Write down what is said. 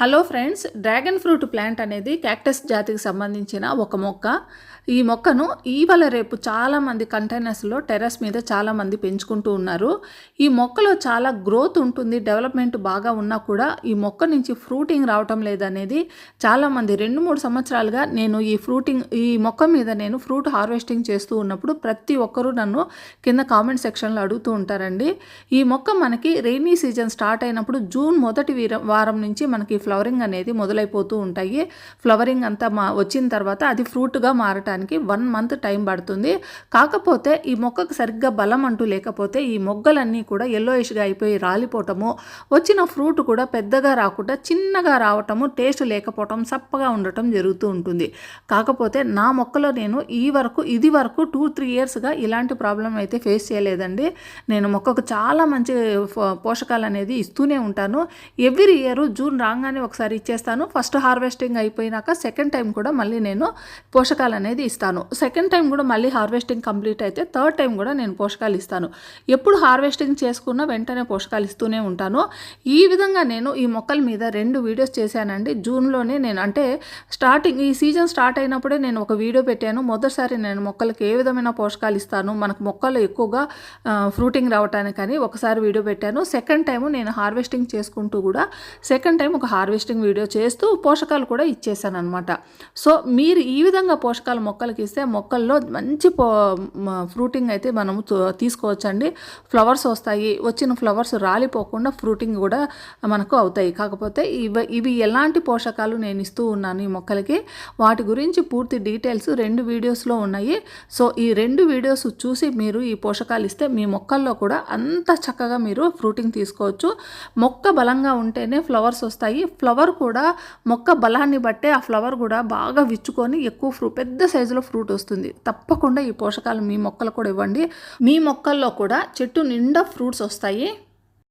Hello friends, dragon fruit plant అనేది cactus జాతికి సంబంధించిన ఒక మొక్క. ఈ మొక్కను ఇవాళ రేపు చాలామంది కంటైనర్స్లో టెర్రస్ మీద చాలామంది పెంచుకుంటూ ఉన్నారు. ఈ మొక్కలో చాలా గ్రోత్ ఉంటుంది, డెవలప్మెంట్ బాగా ఉన్నా కూడా ఈ మొక్క నుంచి ఫ్రూటింగ్ రావటం లేదనేది చాలామంది 2-3 సంవత్సరాలుగా నేను ఈ మొక్క మీద నేను ఫ్రూట్ హార్వెస్టింగ్ చేస్తూ ఉన్నప్పుడు ప్రతి ఒక్కరూ నన్ను కింద కామెంట్ సెక్షన్లో అడుగుతూ ఉంటారండి. ఈ మొక్క మనకి రెయినీ సీజన్ స్టార్ట్ అయినప్పుడు జూన్ మొదటి వారం నుంచి మనకి ఫ్లవరింగ్ అనేది మొదలైపోతూ ఉంటాయి. ఫ్లవరింగ్ అంతా వచ్చిన తర్వాత అది ఫ్రూట్గా మారటానికి 1 మంత్ టైం పడుతుంది. కాకపోతే ఈ మొక్కకు సరిగ్గా బలం అంటూ లేకపోతే ఈ మొగ్గలన్నీ కూడా ఎల్లోయిష్గా అయిపోయి రాలిపోవటము, వచ్చిన ఫ్రూట్ కూడా పెద్దగా రాకుండా చిన్నగా రావటము, టేస్ట్ లేకపోవటం, సప్పగా ఉండటం జరుగుతూ ఉంటుంది. కాకపోతే నా మొక్కలో నేను ఇది వరకు 2-3 ఇయర్స్గా ఇలాంటి ప్రాబ్లం అయితే ఫేస్ చేయలేదండి. నేను మొక్కకు చాలా మంచి పోషకాలు అనేది ఇస్తూనే ఉంటాను. ఎవ్రీ ఇయర్ జూన్ రాగానే ఒకసారి ఇచ్చేస్తాను. ఫస్ట్ హార్వెస్టింగ్ అయిపోయినాక సెకండ్ టైం కూడా మళ్ళీ నేను పోషకాలు అనేది ఇస్తాను. సెకండ్ టైం కూడా మళ్ళీ హార్వెస్టింగ్ కంప్లీట్ అయితే థర్డ్ టైం కూడా నేను పోషకాలు ఇస్తాను. ఎప్పుడు హార్వెస్టింగ్ చేసుకున్నా వెంటనే పోషకాలు ఇస్తూనే ఉంటాను. ఈ విధంగా నేను ఈ మొక్కల మీద 2 వీడియోస్ చేశానండి. జూన్లోనే నేను అంటే ఈ సీజన్ స్టార్ట్ అయినప్పుడే నేను ఒక వీడియో పెట్టాను. మొదటిసారి నేను మొక్కలకి ఏ విధమైన పోషకాలు ఇస్తాను, మనకు మొక్కలు ఎక్కువగా ఫ్రూటింగ్ రావటానికని ఒకసారి వీడియో పెట్టాను. సెకండ్ టైము నేను హార్వెస్టింగ్ చేసుకుంటూ కూడా సెకండ్ టైం ఒక హార్వెస్టింగ్ వీడియో చేస్తూ పోషకాలు కూడా ఇచ్చేసాను అనమాట. సో మీరు ఈ విధంగా పోషకాలు మొక్కలకి ఇస్తే మొక్కల్లో మంచి ఫ్రూటింగ్ అయితే మనం తీసుకోవచ్చండి. ఫ్లవర్స్ వస్తాయి, వచ్చిన ఫ్లవర్స్ రాలిపోకుండా ఫ్రూటింగ్ కూడా మనకు అవుతాయి. కాకపోతే ఇవి ఎలాంటి పోషకాలు నేను ఇస్తూ ఉన్నాను ఈ మొక్కలకి, వాటి గురించి పూర్తి డీటెయిల్స్ 2 వీడియోస్లో ఉన్నాయి. సో ఈ 2 వీడియోస్ చూసి మీరు ఈ పోషకాలు ఇస్తే మీ మొక్కల్లో కూడా అంత చక్కగా మీరు ఫ్రూటింగ్ తీసుకోవచ్చు. మొక్క బలంగా ఉంటేనే ఫ్లవర్స్ వస్తాయి. ఫ్లవర్ కూడా మొక్క బలాన్ని బట్టే ఆ ఫ్లవర్ కూడా బాగా విచ్చుకొని ఎక్కువ పెద్ద సైజులో ఫ్రూట్ వస్తుంది. తప్పకుండా ఈ పోషకాలు మీ మొక్కలు కూడా ఇవ్వండి. మీ మొక్కల్లో కూడా చెట్టు నిండా ఫ్రూట్స్ వస్తాయి.